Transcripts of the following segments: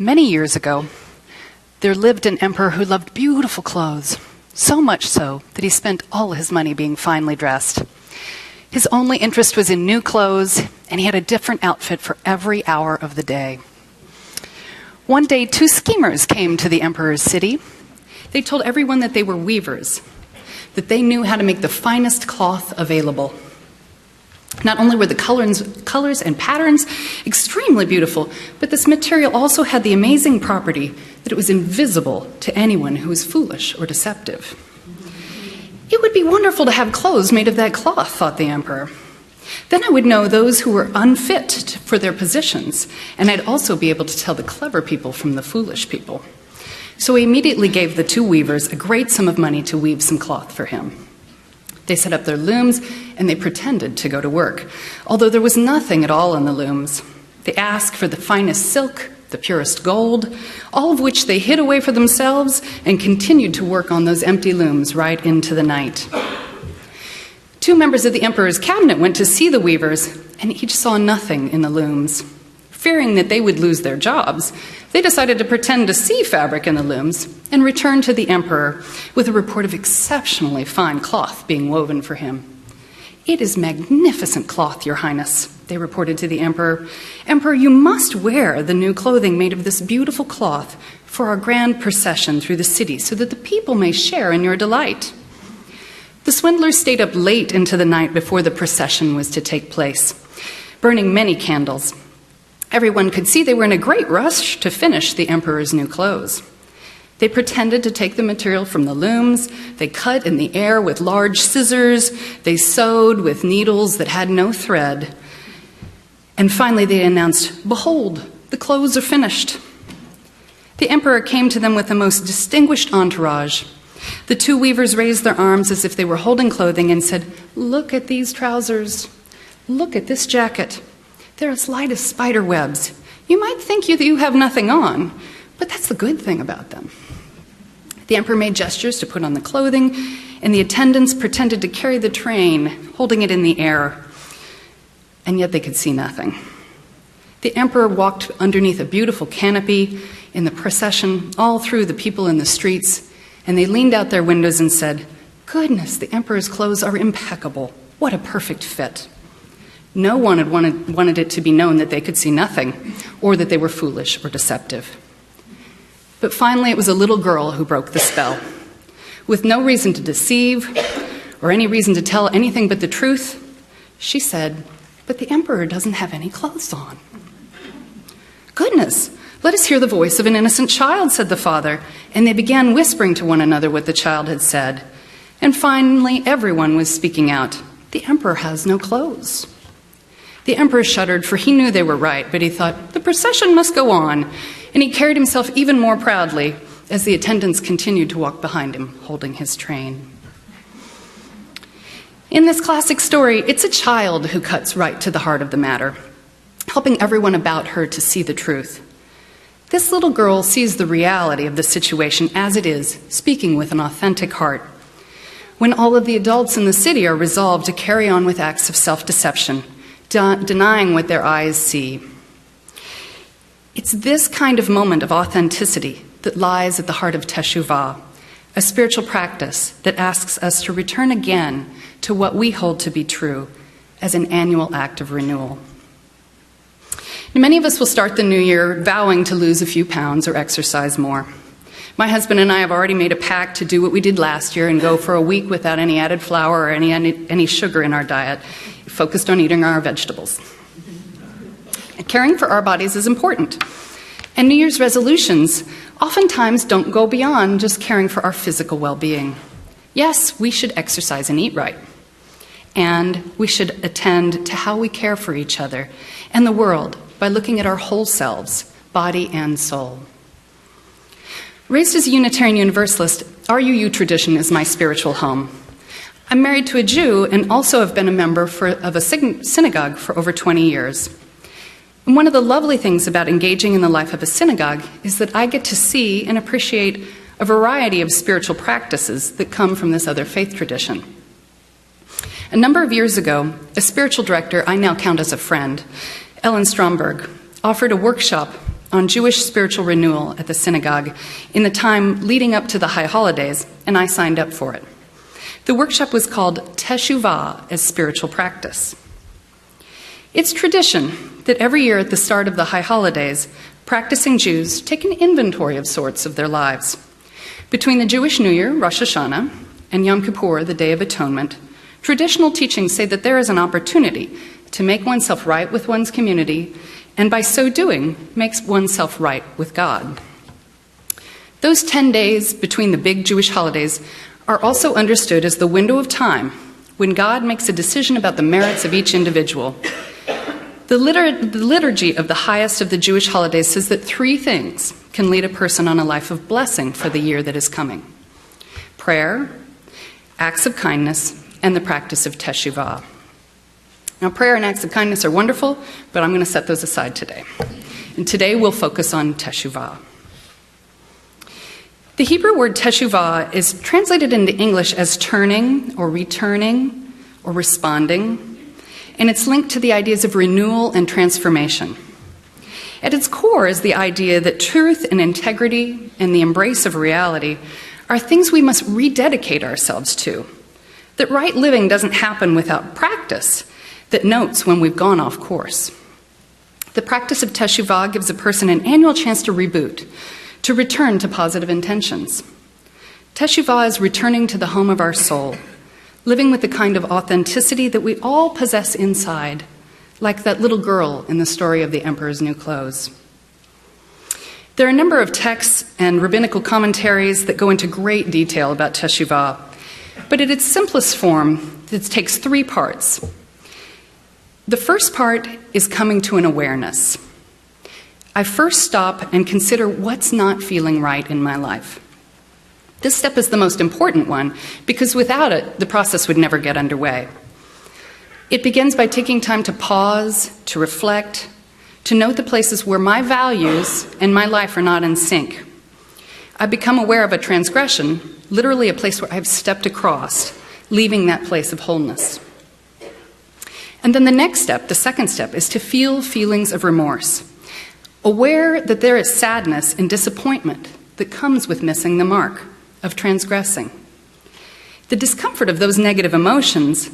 Many years ago, there lived an emperor who loved beautiful clothes, so much so that he spent all his money being finely dressed. His only interest was in new clothes, and he had a different outfit for every hour of the day. One day, two schemers came to the emperor's city. They told everyone that they were weavers, that they knew how to make the finest cloth available. Not only were the colors and patterns extremely beautiful, but this material also had the amazing property that it was invisible to anyone who was foolish or deceptive. It would be wonderful to have clothes made of that cloth, thought the emperor. Then I would know those who were unfit for their positions, and I'd also be able to tell the clever people from the foolish people. So he immediately gave the two weavers a great sum of money to weave some cloth for him. They set up their looms, and they pretended to go to work, although there was nothing at all in the looms. They asked for the finest silk, the purest gold, all of which they hid away for themselves and continued to work on those empty looms right into the night. Two members of the emperor's cabinet went to see the weavers, and each saw nothing in the looms. Fearing that they would lose their jobs, they decided to pretend to see fabric in the looms and return to the emperor with a report of exceptionally fine cloth being woven for him. "It is magnificent cloth, Your Highness," they reported to the emperor. "Emperor, you must wear the new clothing made of this beautiful cloth for our grand procession through the city so that the people may share in your delight." The swindlers stayed up late into the night before the procession was to take place, burning many candles. Everyone could see they were in a great rush to finish the emperor's new clothes. They pretended to take the material from the looms, they cut in the air with large scissors, they sewed with needles that had no thread, and finally they announced, "Behold, the clothes are finished." The emperor came to them with the most distinguished entourage. The two weavers raised their arms as if they were holding clothing and said, "Look at these trousers. Look at this jacket. They're as light as spider webs. You might think that you have nothing on, but that's the good thing about them." The emperor made gestures to put on the clothing, and the attendants pretended to carry the train, holding it in the air, and yet they could see nothing. The emperor walked underneath a beautiful canopy in the procession, all through the people in the streets, and they leaned out their windows and said, "Goodness, the emperor's clothes are impeccable. What a perfect fit." No one had wanted it to be known that they could see nothing, or that they were foolish or deceptive. But finally, it was a little girl who broke the spell. With no reason to deceive, or any reason to tell anything but the truth, she said, "But the emperor doesn't have any clothes on." "Goodness, let us hear the voice of an innocent child," said the father, and they began whispering to one another what the child had said. And finally, everyone was speaking out, "The emperor has no clothes." The emperor shuddered, for he knew they were right, but he thought, the procession must go on, and he carried himself even more proudly as the attendants continued to walk behind him, holding his train. In this classic story, it's a child who cuts right to the heart of the matter, helping everyone about her to see the truth. This little girl sees the reality of the situation as it is, speaking with an authentic heart. When all of the adults in the city are resolved to carry on with acts of self-deception, denying what their eyes see. It's this kind of moment of authenticity that lies at the heart of Teshuvah, a spiritual practice that asks us to return again to what we hold to be true as an annual act of renewal. Now, many of us will start the new year vowing to lose a few pounds or exercise more. My husband and I have already made a pact to do what we did last year and go for a week without any added flour or any sugar in our diet, focused on eating our vegetables. Caring for our bodies is important. And New Year's resolutions oftentimes don't go beyond just caring for our physical well-being. Yes, we should exercise and eat right. And we should attend to how we care for each other and the world by looking at our whole selves, body and soul. Raised as a Unitarian Universalist, our UU tradition is my spiritual home. I'm married to a Jew and also have been a member of a synagogue for over 20 years. And one of the lovely things about engaging in the life of a synagogue is that I get to see and appreciate a variety of spiritual practices that come from this other faith tradition. A number of years ago, a spiritual director I now count as a friend, Ellen Stromberg, offered a workshop on Jewish spiritual renewal at the synagogue in the time leading up to the high holidays, and I signed up for it. The workshop was called Teshuvah as Spiritual Practice. It's tradition that every year at the start of the high holidays, practicing Jews take an inventory of sorts of their lives. Between the Jewish New Year, Rosh Hashanah, and Yom Kippur, the Day of Atonement, traditional teachings say that there is an opportunity to make oneself right with one's community, and by so doing, makes oneself right with God. Those 10 days between the big Jewish holidays are also understood as the window of time when God makes a decision about the merits of each individual. The liturgy of the highest of the Jewish holidays says that 3 things can lead a person on a life of blessing for the year that is coming: prayer, acts of kindness, and the practice of Teshuvah. Now, prayer and acts of kindness are wonderful, but I'm going to set those aside today. And today we'll focus on Teshuvah. The Hebrew word Teshuvah is translated into English as turning or returning or responding, and it's linked to the ideas of renewal and transformation. At its core is the idea that truth and integrity and the embrace of reality are things we must rededicate ourselves to, that right living doesn't happen without practice that notes when we've gone off course. The practice of Teshuvah gives a person an annual chance to reboot, to return to positive intentions. Teshuvah is returning to the home of our soul, living with the kind of authenticity that we all possess inside, like that little girl in the story of the Emperor's New Clothes. There are a number of texts and rabbinical commentaries that go into great detail about Teshuvah, but at its simplest form, it takes 3 parts. The first part is coming to an awareness. I first stop and consider what's not feeling right in my life. This step is the most important one because without it, the process would never get underway. It begins by taking time to pause, to reflect, to note the places where my values and my life are not in sync. I become aware of a transgression, literally a place where I've stepped across, leaving that place of wholeness. And then the next step, the second step, is to feel feelings of remorse, aware that there is sadness and disappointment that comes with missing the mark, of transgressing. The discomfort of those negative emotions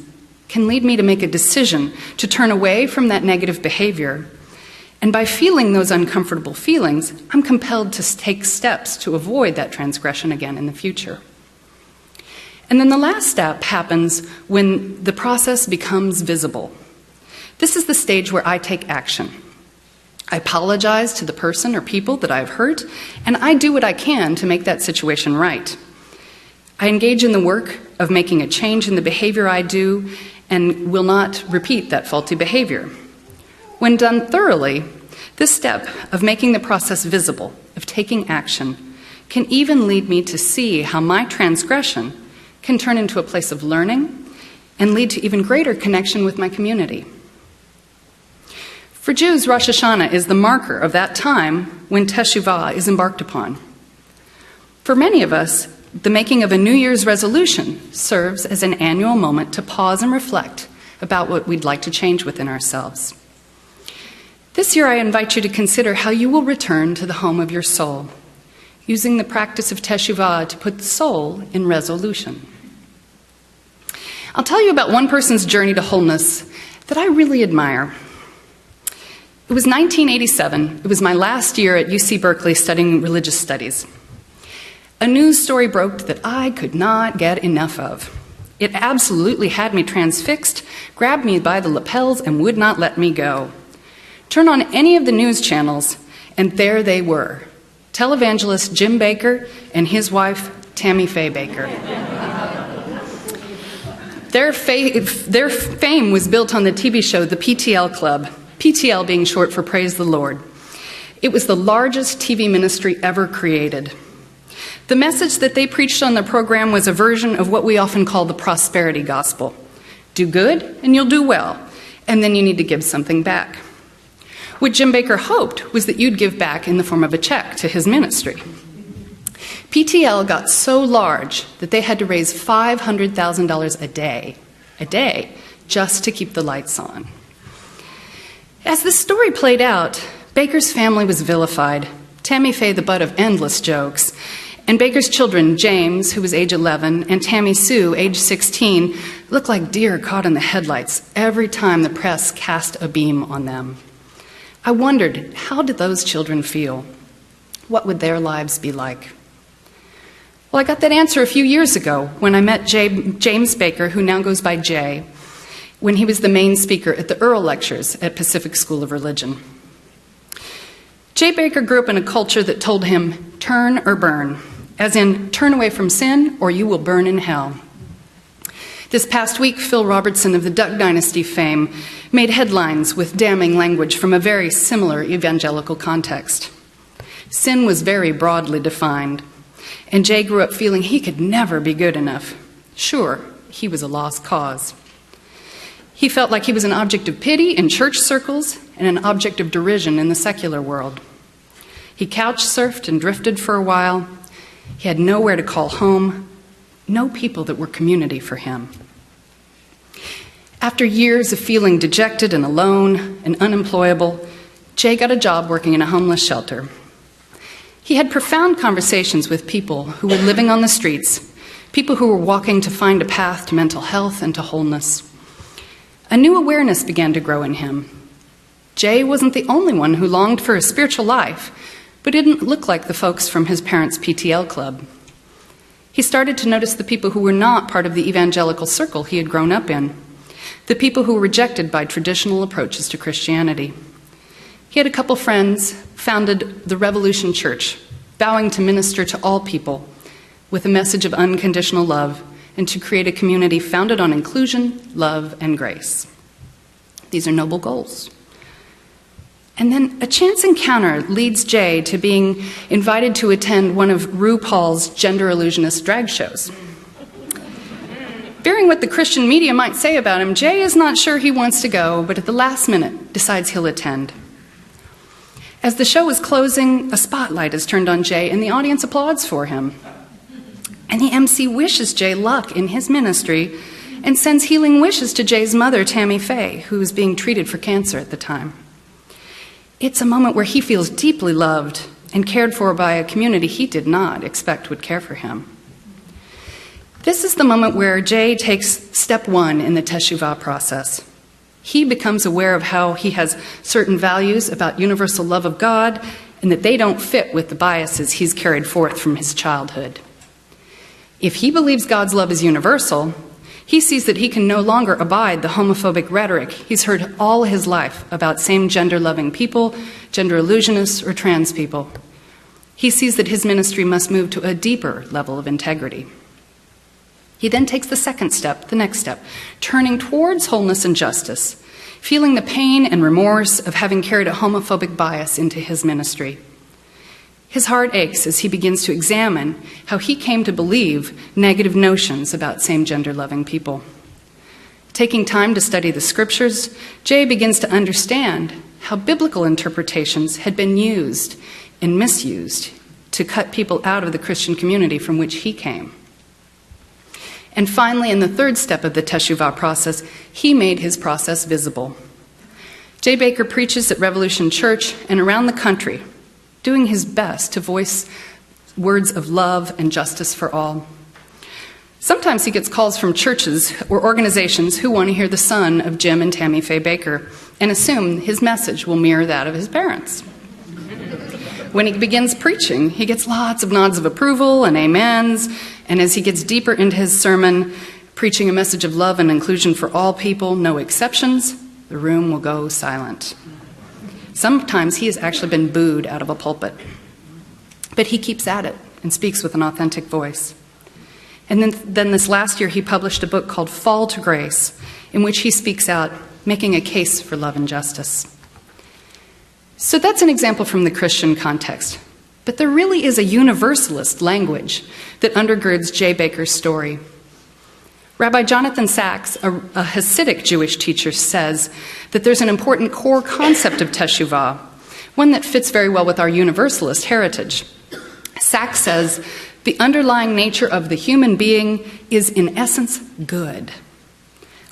can lead me to make a decision to turn away from that negative behavior. And by feeling those uncomfortable feelings, I'm compelled to take steps to avoid that transgression again in the future. And then the last step happens when the process becomes visible. This is the stage where I take action. I apologize to the person or people that I've hurt, and I do what I can to make that situation right. I engage in the work of making a change in the behavior I do and will not repeat that faulty behavior. When done thoroughly, this step of making the process visible, of taking action, can even lead me to see how my transgression can turn into a place of learning and lead to even greater connection with my community. For Jews, Rosh Hashanah is the marker of that time when Teshuvah is embarked upon. For many of us, the making of a New Year's resolution serves as an annual moment to pause and reflect about what we'd like to change within ourselves. This year, I invite you to consider how you will return to the home of your soul, using the practice of Teshuvah to put the soul in resolution. I'll tell you about one person's journey to wholeness that I really admire. It was 1987. It was my last year at UC Berkeley studying religious studies. A news story broke that I could not get enough of. It absolutely had me transfixed, grabbed me by the lapels, and would not let me go. Turn on any of the news channels, and there they were, televangelist Jim Bakker and his wife, Tammy Faye Bakker. Their fame was built on the TV show The PTL Club, PTL being short for Praise the Lord. It was the largest TV ministry ever created. The message that they preached on the program was a version of what we often call the prosperity gospel. Do good and you'll do well, and then you need to give something back. What Jim Bakker hoped was that you'd give back in the form of a check to his ministry. PTL got so large that they had to raise $500,000 a day, just to keep the lights on. As the story played out, Baker's family was vilified, Tammy Faye the butt of endless jokes, and Baker's children, James, who was age 11, and Tammy Sue, age 16, looked like deer caught in the headlights every time the press cast a beam on them. I wondered, how did those children feel? What would their lives be like? Well, I got that answer a few years ago when I met James Baker, who now goes by Jay, when he was the main speaker at the Earl Lectures at Pacific School of Religion. Jay Baker grew up in a culture that told him, turn or burn, as in, turn away from sin or you will burn in hell. This past week, Phil Robertson of the Duck Dynasty fame made headlines with damning language from a very similar evangelical context. Sin was very broadly defined, and Jay grew up feeling he could never be good enough. Sure, he was a lost cause. He felt like he was an object of pity in church circles and an object of derision in the secular world. He couch surfed and drifted for a while. He had nowhere to call home, no people that were community for him. After years of feeling dejected and alone and unemployable, Jay got a job working in a homeless shelter. He had profound conversations with people who were living on the streets, people who were walking to find a path to mental health and to wholeness. A new awareness began to grow in him. Jay wasn't the only one who longed for a spiritual life, but didn't look like the folks from his parents' PTL club. He started to notice the people who were not part of the evangelical circle he had grown up in, the people who were rejected by traditional approaches to Christianity. He had a couple friends, founded the Revolution Church, vowing to minister to all people with a message of unconditional love and to create a community founded on inclusion, love, and grace. These are noble goals. And then a chance encounter leads Jay to being invited to attend one of RuPaul's gender illusionist drag shows. Fearing what the Christian media might say about him, Jay is not sure he wants to go, but at the last minute decides he'll attend. As the show is closing, a spotlight is turned on Jay, and the audience applauds for him. And the MC wishes Jay luck in his ministry and sends healing wishes to Jay's mother, Tammy Faye, who was being treated for cancer at the time. It's a moment where he feels deeply loved and cared for by a community he did not expect would care for him. This is the moment where Jay takes step one in the Teshuvah process. He becomes aware of how he has certain values about universal love of God and that they don't fit with the biases he's carried forth from his childhood. If he believes God's love is universal, he sees that he can no longer abide the homophobic rhetoric he's heard all his life about same-gender loving people, gender illusionists, or trans people. He sees that his ministry must move to a deeper level of integrity. He then takes the second step, the next step, turning towards wholeness and justice, feeling the pain and remorse of having carried a homophobic bias into his ministry. His heart aches as he begins to examine how he came to believe negative notions about same-gender loving people. Taking time to study the scriptures, Jay begins to understand how biblical interpretations had been used and misused to cut people out of the Christian community from which he came. And finally, in the third step of the Teshuvah process, he made his process visible. Jay Baker preaches at Revolution Church and around the country, doing his best to voice words of love and justice for all. Sometimes he gets calls from churches or organizations who want to hear the son of Jim and Tammy Faye Baker and assume his message will mirror that of his parents. When he begins preaching, he gets lots of nods of approval and amens, and as he gets deeper into his sermon, preaching a message of love and inclusion for all people, no exceptions, the room will go silent. Sometimes he has actually been booed out of a pulpit. But he keeps at it and speaks with an authentic voice. And then this last year, he published a book called Fall to Grace, in which he speaks out, making a case for love and justice. So that's an example from the Christian context. But there really is a universalist language that undergirds Jay Baker's story. Rabbi Jonathan Sachs, a Hasidic Jewish teacher, says that there's an important core concept of Teshuvah, one that fits very well with our universalist heritage. Sachs says, the underlying nature of the human being is in essence good.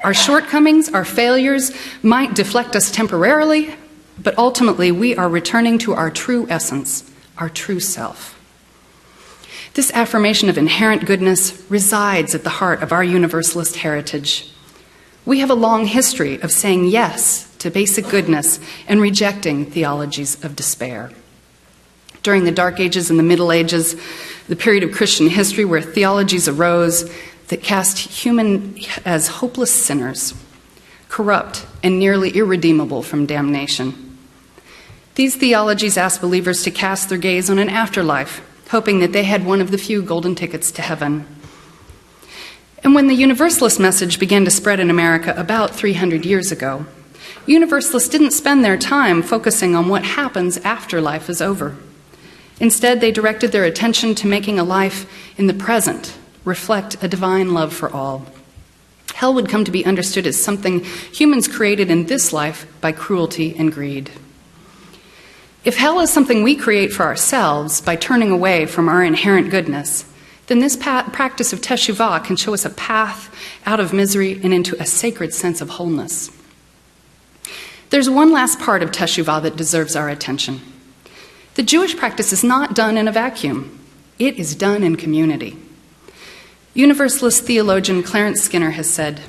Our shortcomings, our failures might deflect us temporarily, but ultimately we are returning to our true essence, our true self. This affirmation of inherent goodness resides at the heart of our Universalist heritage. We have a long history of saying yes to basic goodness and rejecting theologies of despair. During the Dark Ages and the Middle Ages, the period of Christian history where theologies arose that cast humans as hopeless sinners, corrupt and nearly irredeemable from damnation. These theologies asked believers to cast their gaze on an afterlife, hoping that they had one of the few golden tickets to heaven. And when the Universalist message began to spread in America about 300 years ago, Universalists didn't spend their time focusing on what happens after life is over. Instead, they directed their attention to making a life in the present reflect a divine love for all. Hell would come to be understood as something humans created in this life by cruelty and greed. If hell is something we create for ourselves by turning away from our inherent goodness, then this practice of Teshuvah can show us a path out of misery and into a sacred sense of wholeness. There's one last part of Teshuvah that deserves our attention. The Jewish practice is not done in a vacuum. It is done in community. Universalist theologian Clarence Skinner has said,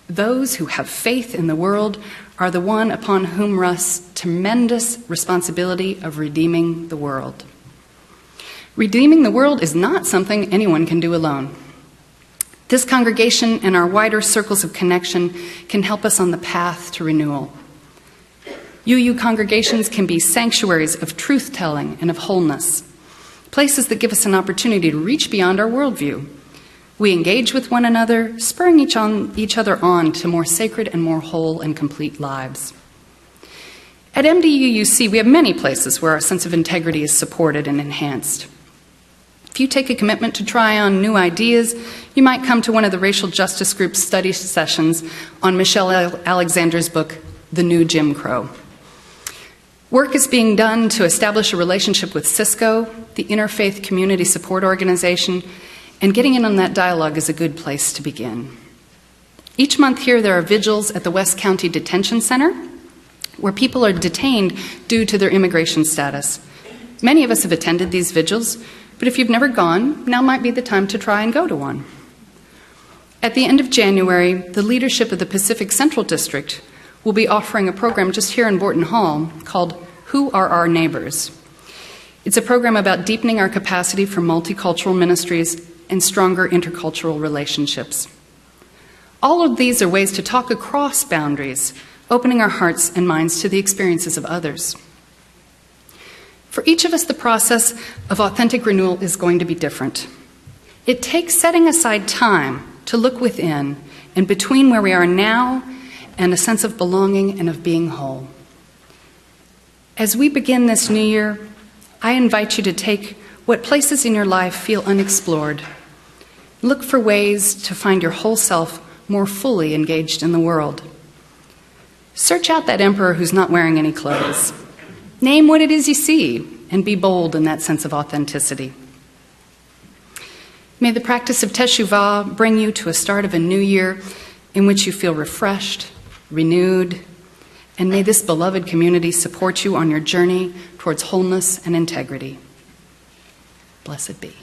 "Those who have faith in the world are the one upon whom rests tremendous responsibility of redeeming the world." Redeeming the world is not something anyone can do alone. This congregation and our wider circles of connection can help us on the path to renewal. UU congregations can be sanctuaries of truth-telling and of wholeness, places that give us an opportunity to reach beyond our worldview. We engage with one another, spurring each other on to more sacred and more whole and complete lives. At MDUUC, we have many places where our sense of integrity is supported and enhanced. If you take a commitment to try on new ideas, you might come to one of the racial justice group's study sessions on Michelle Alexander's book, The New Jim Crow. Work is being done to establish a relationship with Cisco, the Interfaith Community Support Organization, and getting in on that dialogue is a good place to begin. Each month here there are vigils at the West County Detention Center where people are detained due to their immigration status. Many of us have attended these vigils, but if you've never gone, now might be the time to try and go to one. At the end of January, the leadership of the Pacific Central District will be offering a program just here in Borton Hall called Who Are Our Neighbors? It's a program about deepening our capacity for multicultural ministries and stronger intercultural relationships. All of these are ways to talk across boundaries, opening our hearts and minds to the experiences of others. For each of us, the process of authentic renewal is going to be different. It takes setting aside time to look within and between where we are now and a sense of belonging and of being whole. As we begin this new year, I invite you to take what places in your life feel unexplored. Look for ways to find your whole self more fully engaged in the world. Search out that emperor who's not wearing any clothes. Name what it is you see and be bold in that sense of authenticity. May the practice of Teshuvah bring you to a start of a new year in which you feel refreshed, renewed, and may this beloved community support you on your journey towards wholeness and integrity. Blessed be.